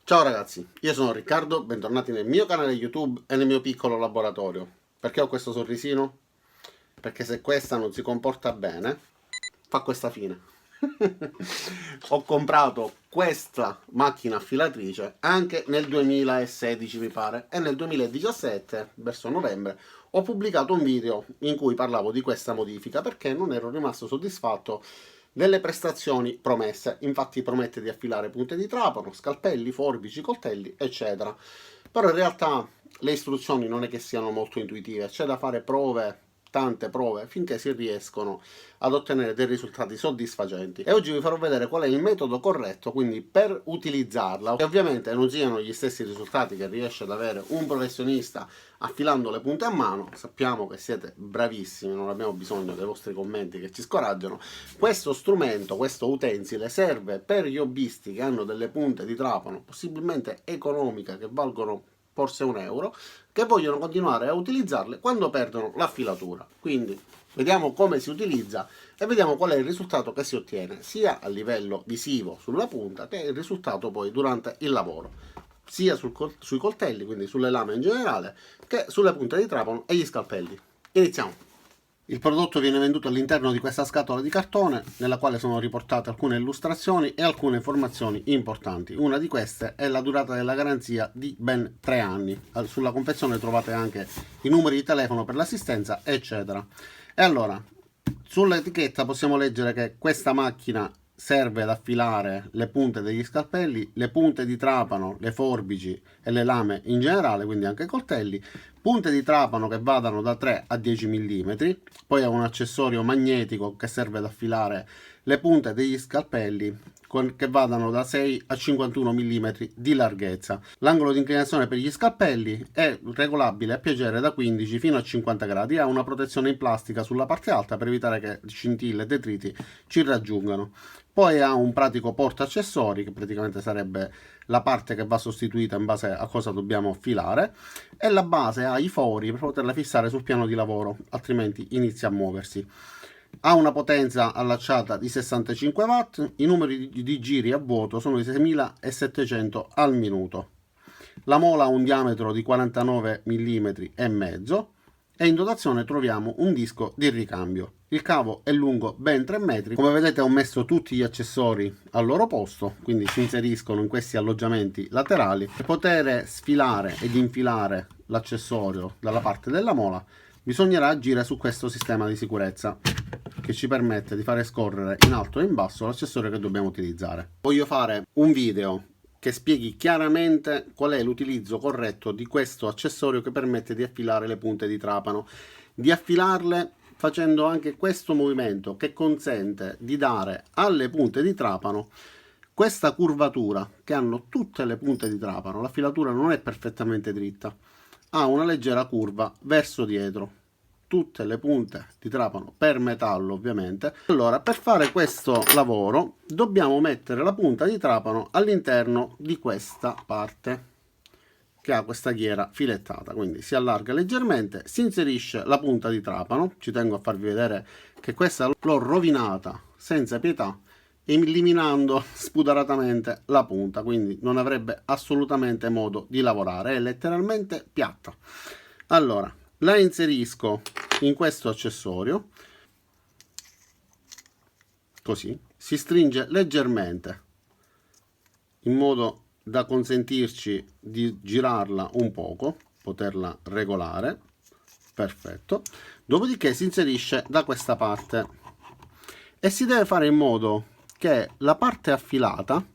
Ciao ragazzi, io sono Riccardo, bentornati nel mio canale YouTube e nel mio piccolo laboratorio. Perché ho questo sorrisino? Perché se questa non si comporta bene, fa questa fine. Ho comprato questa macchina affilatrice anche nel 2016 mi pare, e nel 2017, verso novembre, ho pubblicato un video in cui parlavo di questa modifica perché non ero rimasto soddisfatto delle prestazioni promesse. Infatti promette di affilare punte di trapano, scalpelli, forbici, coltelli, eccetera. Però in realtà le istruzioni non è che siano molto intuitive, c'è da fare prove, tante prove, finché si riescono ad ottenere dei risultati soddisfacenti. E oggi vi farò vedere qual è il metodo corretto, quindi per utilizzarla, e ovviamente non siano gli stessi risultati che riesce ad avere un professionista affilando le punte a mano. Sappiamo che siete bravissimi, non abbiamo bisogno dei vostri commenti che ci scoraggiano. Questo strumento, questo utensile serve per gli hobbisti che hanno delle punte di trapano possibilmente economiche che valgono forse €1, che vogliono continuare a utilizzarle quando perdono l'affilatura. Quindi vediamo come si utilizza e vediamo qual è il risultato che si ottiene sia a livello visivo sulla punta che il risultato poi durante il lavoro, sia sui coltelli, quindi sulle lame in generale, che sulle punte di trapano e gli scalpelli. Iniziamo. Il prodotto viene venduto all'interno di questa scatola di cartone nella quale sono riportate alcune illustrazioni e alcune informazioni importanti. Una di queste è la durata della garanzia di ben 3 anni. Sulla confezione trovate anche i numeri di telefono per l'assistenza, eccetera. E allora, sull'etichetta possiamo leggere che questa macchina serve ad affilare le punte degli scalpelli, le punte di trapano, le forbici e le lame in generale, quindi anche i coltelli, punte di trapano che vadano da 3 a 10 mm, poi ha un accessorio magnetico che serve ad affilare le punte degli scalpelli che vadano da 6 a 51 mm di larghezza. L'angolo di inclinazione per gli scalpelli è regolabile a piacere da 15 fino a 50 gradi, ha una protezione in plastica sulla parte alta per evitare che scintille e detriti ci raggiungano. Poi ha un pratico porta accessori, che praticamente sarebbe la parte che va sostituita in base a cosa dobbiamo affilare, e la base ha i fori per poterla fissare sul piano di lavoro, altrimenti inizia a muoversi. Ha una potenza allacciata di 65 watt, i numeri di giri a vuoto sono di 6700 al minuto. La mola ha un diametro di 49 mm e mezzo e in dotazione troviamo un disco di ricambio. Il cavo è lungo ben 3 metri. Come vedete ho messo tutti gli accessori al loro posto, quindi si inseriscono in questi alloggiamenti laterali. Per poter sfilare ed infilare l'accessorio dalla parte della mola bisognerà agire su questo sistema di sicurezza che ci permette di fare scorrere in alto e in basso l'accessorio che dobbiamo utilizzare. Voglio fare un video che spieghi chiaramente qual è l'utilizzo corretto di questo accessorio che permette di affilare le punte di trapano, di affilarle facendo anche questo movimento che consente di dare alle punte di trapano questa curvatura che hanno tutte le punte di trapano. La filatura non è perfettamente dritta, ha una leggera curva verso dietro, tutte le punte di trapano per metallo ovviamente. Allora, per fare questo lavoro dobbiamo mettere la punta di trapano all'interno di questa parte che ha questa ghiera filettata, quindi si allarga leggermente, si inserisce la punta di trapano. Ci tengo a farvi vedere che questa l'ho rovinata senza pietà, eliminando spudoratamente la punta, quindi non avrebbe assolutamente modo di lavorare, è letteralmente piatta. Allora la inserisco in questo accessorio, così si stringe leggermente in modo da consentirci di girarla un poco, poterla regolare. Perfetto. Dopodiché si inserisce da questa parte e si deve fare in modo che la parte affilata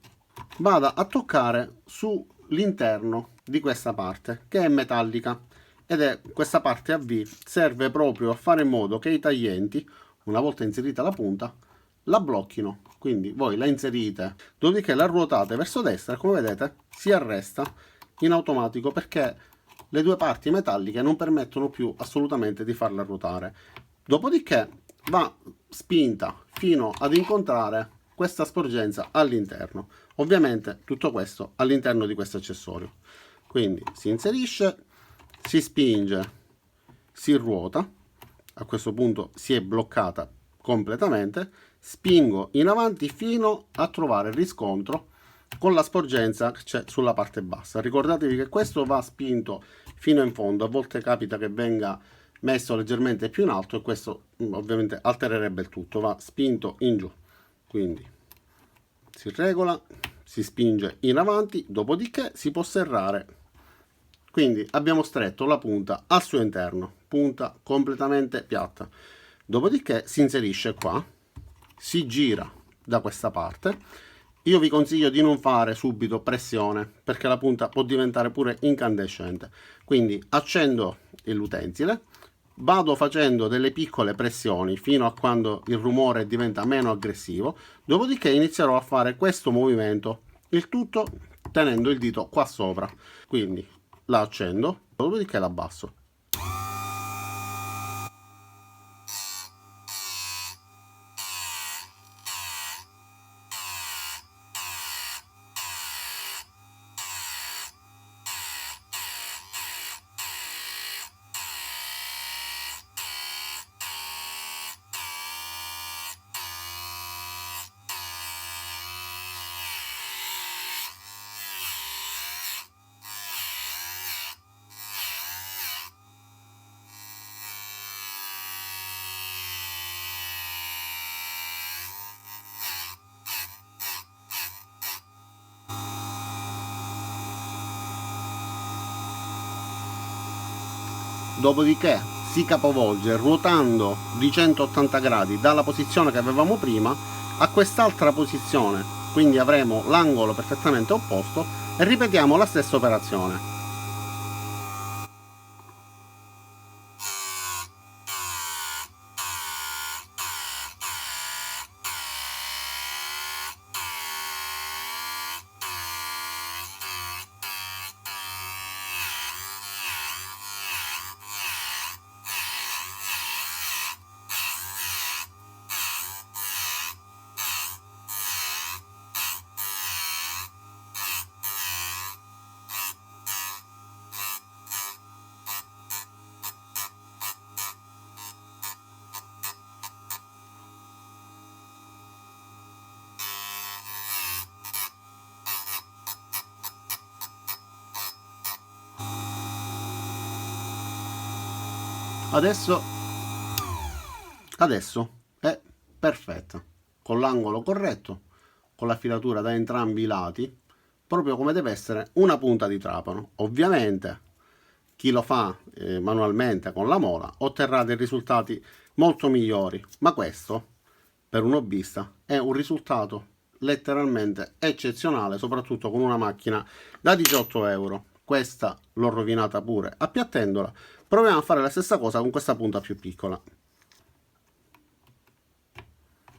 vada a toccare sull'interno di questa parte che è metallica, ed è questa parte a V, serve proprio a fare in modo che i taglienti, una volta inserita la punta, la blocchino. Quindi voi la inserite, dopodiché la ruotate verso destra e come vedete si arresta in automatico perché le due parti metalliche non permettono più assolutamente di farla ruotare. Dopodiché va spinta fino ad incontrare questa sporgenza all'interno. Ovviamente tutto questo all'interno di questo accessorio. Quindi si inserisce, si spinge, si ruota, a questo punto si è bloccata completamente, spingo in avanti fino a trovare il riscontro con la sporgenza che c'è sulla parte bassa. Ricordatevi che questo va spinto fino in fondo, a volte capita che venga messo leggermente più in alto e questo ovviamente altererebbe il tutto, va spinto in giù, quindi si regola, si spinge in avanti, dopodiché si può serrare. Quindi abbiamo stretto la punta al suo interno, punta completamente piatta, dopodiché si inserisce qua, si gira da questa parte. Io vi consiglio di non fare subito pressione perché la punta può diventare pure incandescente, quindi accendo l'utensile, vado facendo delle piccole pressioni fino a quando il rumore diventa meno aggressivo, dopodiché inizierò a fare questo movimento, il tutto tenendo il dito qua sopra, quindi la accendo, dopodiché la abbasso. Dopodiché si capovolge ruotando di 180 gradi dalla posizione che avevamo prima a quest'altra posizione, quindi avremo l'angolo perfettamente opposto e ripetiamo la stessa operazione. Adesso è perfetta, con l'angolo corretto, con la filatura da entrambi i lati, proprio come deve essere una punta di trapano. Ovviamente chi lo fa manualmente con la mola otterrà dei risultati molto migliori, ma questo per un hobbista è un risultato letteralmente eccezionale, soprattutto con una macchina da 18 euro. Questa l'ho rovinata pure appiattendola. Proviamo a fare la stessa cosa con questa punta più piccola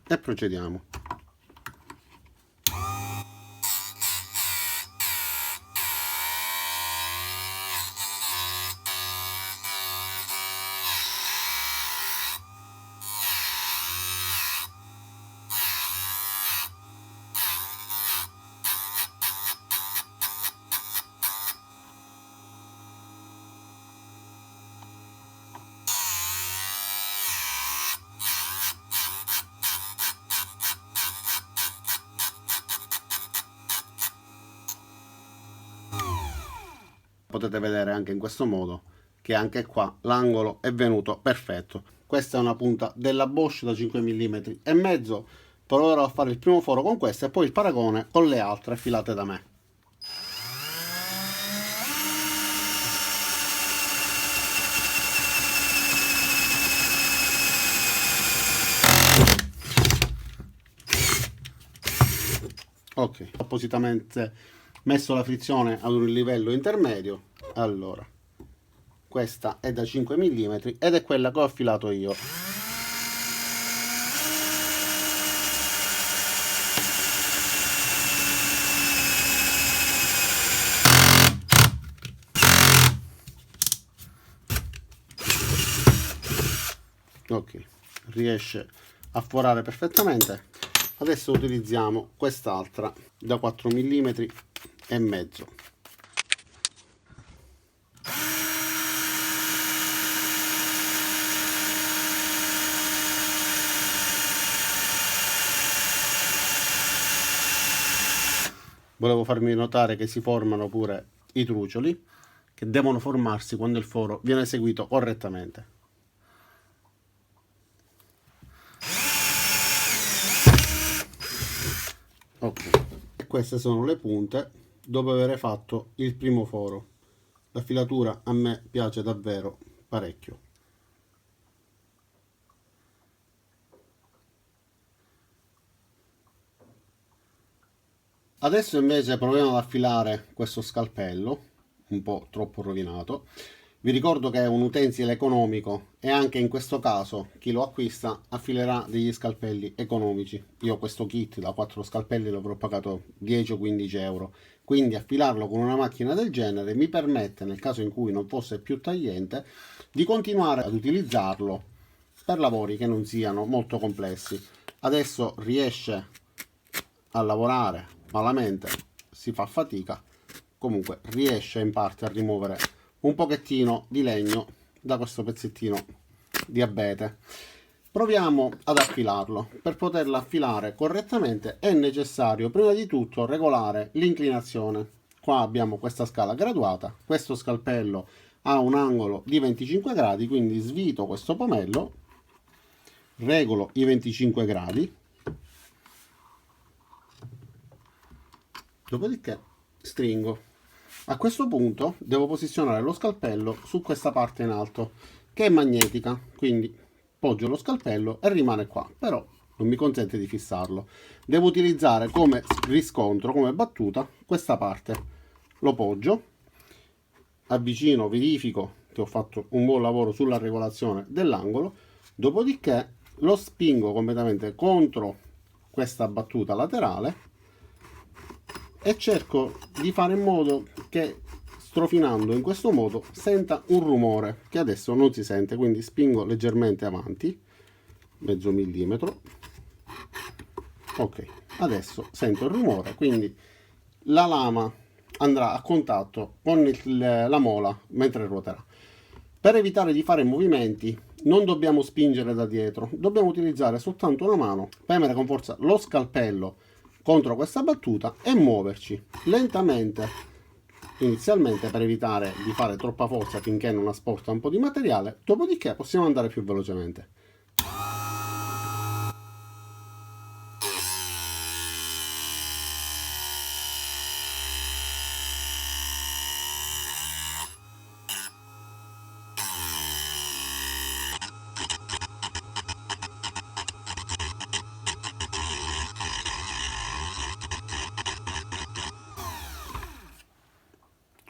e procediamo. Potete vedere anche in questo modo che anche qua l'angolo è venuto perfetto. Questa è una punta della Bosch da 5 mm e mezzo. Proverò a fare il primo foro con questa e poi il paragone con le altre filate da me. Ok, appositamente messo la frizione ad un livello intermedio. Allora, questa è da 5 mm ed è quella che ho affilato io. Ok, riesce a forare perfettamente. Adesso utilizziamo quest'altra da 4 mm e mezzo. volevo farmi notare che si formano pure i trucioli, che devono formarsi quando il foro viene eseguito correttamente. Ok, e queste sono le punte dopo aver fatto il primo foro. La filatura a me piace davvero parecchio. Adesso invece proviamo ad affilare questo scalpello, un po' troppo rovinato. Vi ricordo che è un utensile economico e anche in questo caso chi lo acquista affilerà degli scalpelli economici. Io questo kit da 4 scalpelli l'avrò pagato 10 o 15 euro, quindi affilarlo con una macchina del genere mi permette, nel caso in cui non fosse più tagliente, di continuare ad utilizzarlo per lavori che non siano molto complessi. Adesso riesce a lavorare malamente, si fa fatica, comunque riesce in parte a rimuovere un pochettino di legno da questo pezzettino di abete. Proviamo ad affilarlo. Per poterlo affilare correttamente è necessario prima di tutto regolare l'inclinazione. Qua abbiamo questa scala graduata, questo scalpello ha un angolo di 25 gradi, quindi svito questo pomello, regolo i 25 gradi, dopodiché stringo. A questo punto devo posizionare lo scalpello su questa parte in alto che è magnetica, quindi poggio lo scalpello e rimane qua, però non mi consente di fissarlo. Devo utilizzare come riscontro, come battuta, questa parte. Lo poggio, avvicino, verifico che ho fatto un buon lavoro sulla regolazione dell'angolo, dopodiché lo spingo completamente contro questa battuta laterale e cerco di fare in modo che strofinando in questo modo senta un rumore che adesso non si sente, quindi spingo leggermente avanti mezzo millimetro. Ok, adesso sento il rumore, quindi la lama andrà a contatto con la mola mentre ruoterà. Per evitare di fare movimenti non dobbiamo spingere da dietro, dobbiamo utilizzare soltanto una mano, premere con forza lo scalpello contro questa battuta e muoverci lentamente inizialmente per evitare di fare troppa forza finché non asporta un po' di materiale, dopodiché possiamo andare più velocemente.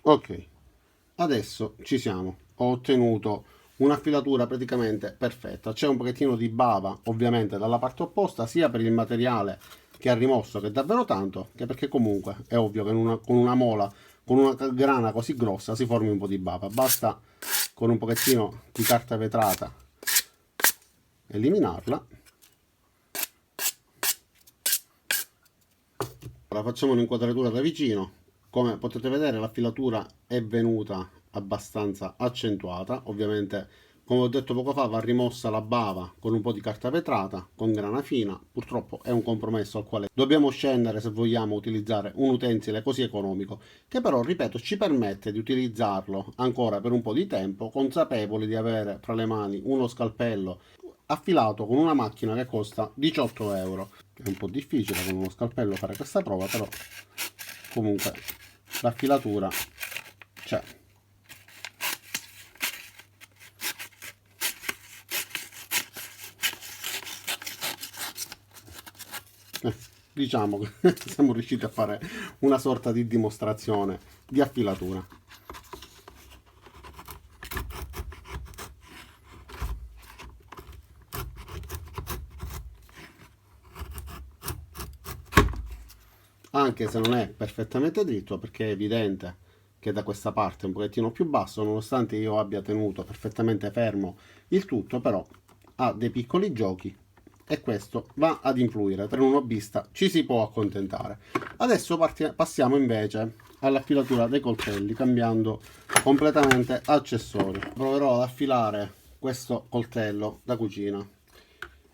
Ok, adesso ci siamo, ho ottenuto un'affilatura praticamente perfetta. C'è un pochettino di bava ovviamente dalla parte opposta, sia per il materiale che ha rimosso, che è davvero tanto, che perché comunque è ovvio che con una mola, con una grana così grossa si formi un po' di bava. Basta con un pochettino di carta vetrata eliminarla. Ora facciamo un'inquadratura da vicino. Come potete vedere la filatura è venuta abbastanza accentuata, ovviamente come ho detto poco fa va rimossa la bava con un po' di carta vetrata, con grana fina. Purtroppo è un compromesso al quale dobbiamo scendere se vogliamo utilizzare un utensile così economico, che però ripeto ci permette di utilizzarlo ancora per un po' di tempo, consapevoli di avere fra le mani uno scalpello affilato con una macchina che costa 18 euro. È un po' difficile con uno scalpello fare questa prova, però comunque la filatura c'è. Diciamo che siamo riusciti a fare una sorta di dimostrazione di affilatura. Anche se non è perfettamente dritto, perché è evidente che da questa parte è un pochettino più basso, nonostante io abbia tenuto perfettamente fermo il tutto, però ha dei piccoli giochi e questo va ad influire. Per un hobbista ci si può accontentare. Adesso passiamo invece all'affilatura dei coltelli, cambiando completamente accessorio. Proverò ad affilare questo coltello da cucina.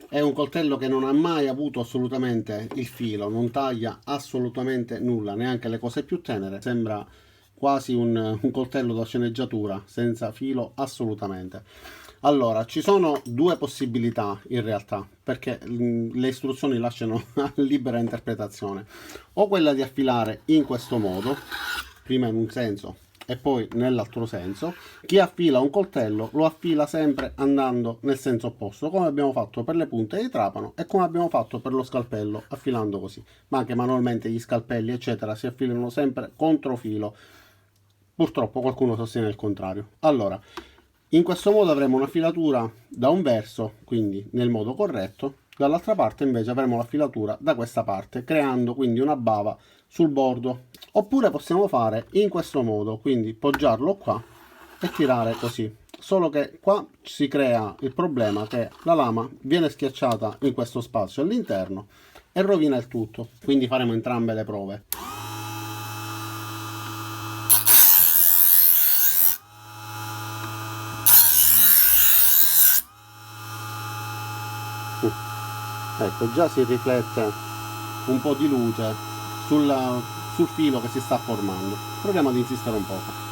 È un coltello che non ha mai avuto assolutamente il filo, non taglia assolutamente nulla, neanche le cose più tenere. Sembra quasi un coltello da sceneggiatura, senza filo assolutamente. Allora, ci sono due possibilità in realtà, perché le istruzioni lasciano libera interpretazione. O quella di affilare in questo modo, prima in un senso e poi nell'altro senso. Chi affila un coltello lo affila sempre andando nel senso opposto, come abbiamo fatto per le punte di trapano e come abbiamo fatto per lo scalpello, affilando così. Ma anche manualmente gli scalpelli eccetera si affilano sempre controfilo. Purtroppo qualcuno sostiene il contrario. Allora, in questo modo avremo una filatura da un verso, quindi nel modo corretto, dall'altra parte invece avremo la filatura da questa parte, creando quindi una bava sul bordo. Oppure possiamo fare in questo modo, quindi poggiarlo qua e tirare così. Solo che qua si crea il problema che la lama viene schiacciata in questo spazio all'interno e rovina il tutto. Quindi faremo entrambe le prove. Ecco, già si riflette un po' di luce sul filo che si sta formando. Proviamo ad insistere un poco.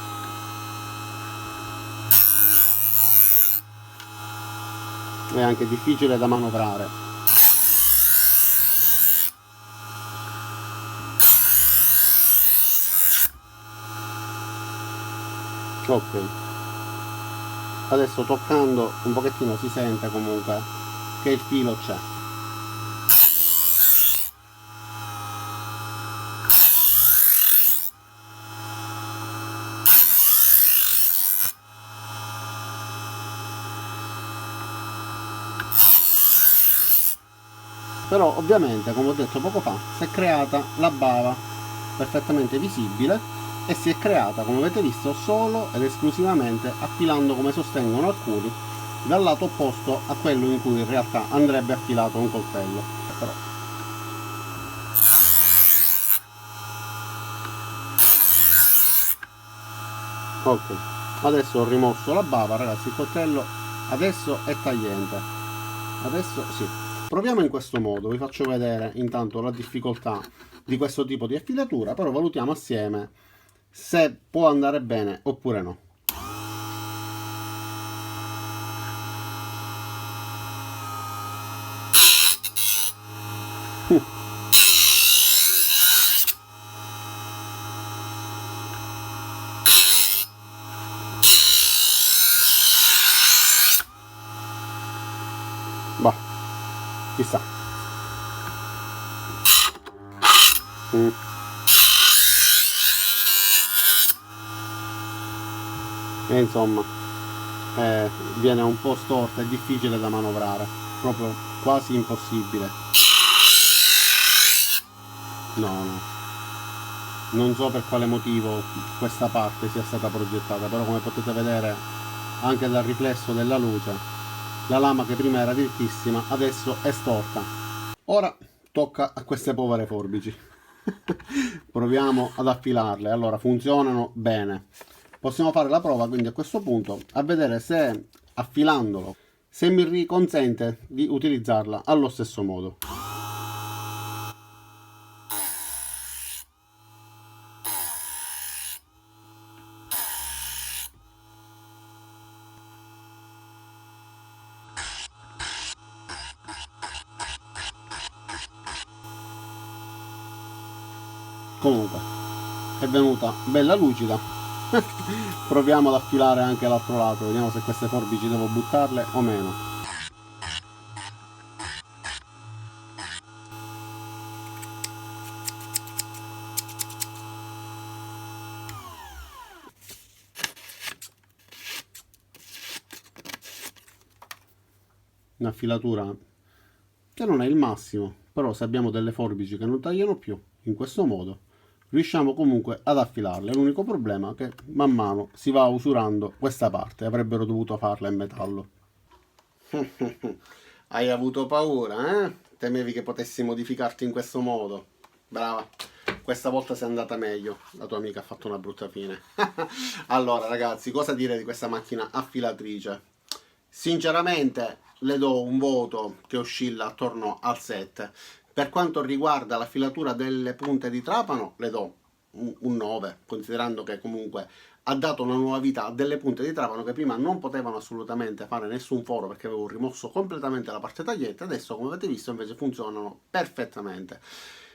È anche difficile da manovrare. Ok, adesso toccando un pochettino si sente comunque che il filo c'è. Però ovviamente, come ho detto poco fa, si è creata la bava perfettamente visibile e si è creata, come avete visto, solo ed esclusivamente affilando, come sostengono alcuni, dal lato opposto a quello in cui in realtà andrebbe affilato un coltello. Però ok, adesso ho rimosso la bava, ragazzi, il coltello adesso è tagliente. Adesso sì. Proviamo in questo modo, vi faccio vedere intanto la difficoltà di questo tipo di affilatura, però valutiamo assieme se può andare bene oppure no. Bah, chissà. Mm. E insomma, viene un po' storta, è difficile da manovrare, proprio quasi impossibile. No, no, non so per quale motivo questa parte sia stata progettata, però come potete vedere anche dal riflesso della luce, la lama che prima era drittissima adesso è storta. Ora tocca a queste povere forbici. Proviamo ad affilarle. Allora, funzionano bene. Possiamo fare la prova quindi a questo punto a vedere se affilandolo, se mi riconsente di utilizzarla allo stesso modo. Comunque è venuta bella lucida. Proviamo ad affilare anche l'altro lato, vediamo se queste forbici devo buttarle o meno. Un'affilatura che non è il massimo, però se abbiamo delle forbici che non tagliano più in questo modo riusciamo comunque ad affilarle. L'unico problema è che man mano si va usurando questa parte, avrebbero dovuto farla in metallo. Hai avuto paura, eh? Temevi che potessi modificarti in questo modo. Brava, questa volta sei andata meglio, la tua amica ha fatto una brutta fine. Allora ragazzi, cosa dire di questa macchina affilatrice? Sinceramente le do un voto che oscilla attorno al 7. Per quanto riguarda la filatura delle punte di trapano le do un 9, considerando che comunque ha dato una nuova vita a delle punte di trapano che prima non potevano assolutamente fare nessun foro perché avevo rimosso completamente la parte tagliente. Adesso, come avete visto, invece funzionano perfettamente.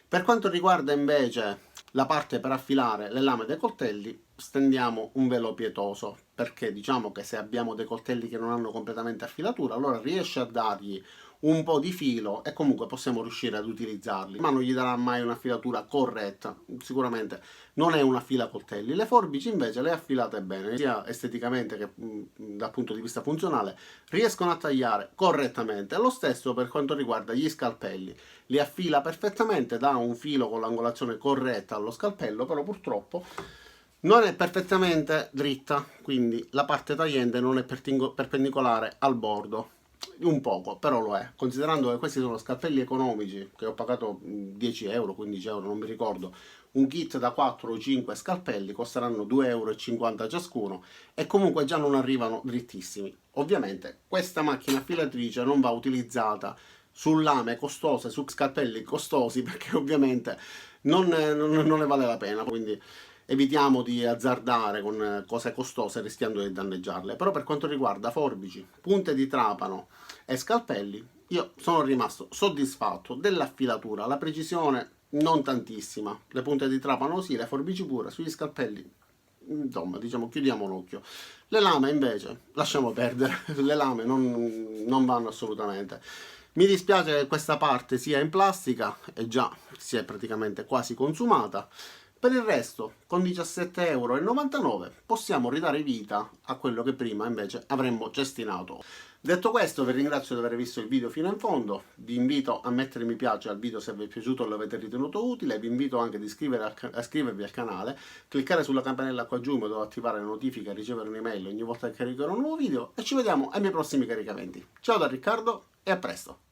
Per quanto riguarda invece la parte per affilare le lame dei coltelli, stendiamo un velo pietoso, perché diciamo che se abbiamo dei coltelli che non hanno completamente affilatura, allora riesce a dargli un po' di filo e comunque possiamo riuscire ad utilizzarli, ma non gli darà mai una filatura corretta. Sicuramente non è una fila coltelli. Le forbici invece le affilate bene, sia esteticamente che dal punto di vista funzionale, riescono a tagliare correttamente. Lo stesso per quanto riguarda gli scalpelli, li affila perfettamente, dà un filo con l'angolazione corretta allo scalpello, però purtroppo non è perfettamente dritta, quindi la parte tagliente non è perpendicolare al bordo. Un poco, però lo è, considerando che questi sono scalpelli economici, che ho pagato 10 euro, 15 euro, non mi ricordo, un kit da 4 o 5 scalpelli costeranno 2,50 euro ciascuno e comunque già non arrivano drittissimi. Ovviamente questa macchina filatrice non va utilizzata su lame costose, su scalpelli costosi, perché ovviamente non ne vale la pena, quindi evitiamo di azzardare con cose costose rischiando di danneggiarle. Però per quanto riguarda forbici, punte di trapano e scalpelli, io sono rimasto soddisfatto dell'affilatura, la precisione non tantissima, le punte di trapano sì, le forbici pure, sugli scalpelli insomma diciamo chiudiamo l'occhio. Le lame invece lasciamo perdere, le lame non vanno assolutamente. Mi dispiace che questa parte sia in plastica e già si è praticamente quasi consumata. Per il resto, con 17,99 € possiamo ridare vita a quello che prima invece avremmo cestinato. Detto questo, vi ringrazio di aver visto il video fino in fondo, vi invito a mettere mi piace al video se vi è piaciuto e lo avete ritenuto utile, vi invito anche ad iscrivervi al canale, cliccare sulla campanella qua giù in modo da attivare le notifiche e ricevere un'email ogni volta che caricherò un nuovo video e ci vediamo ai miei prossimi caricamenti. Ciao da Riccardo e a presto!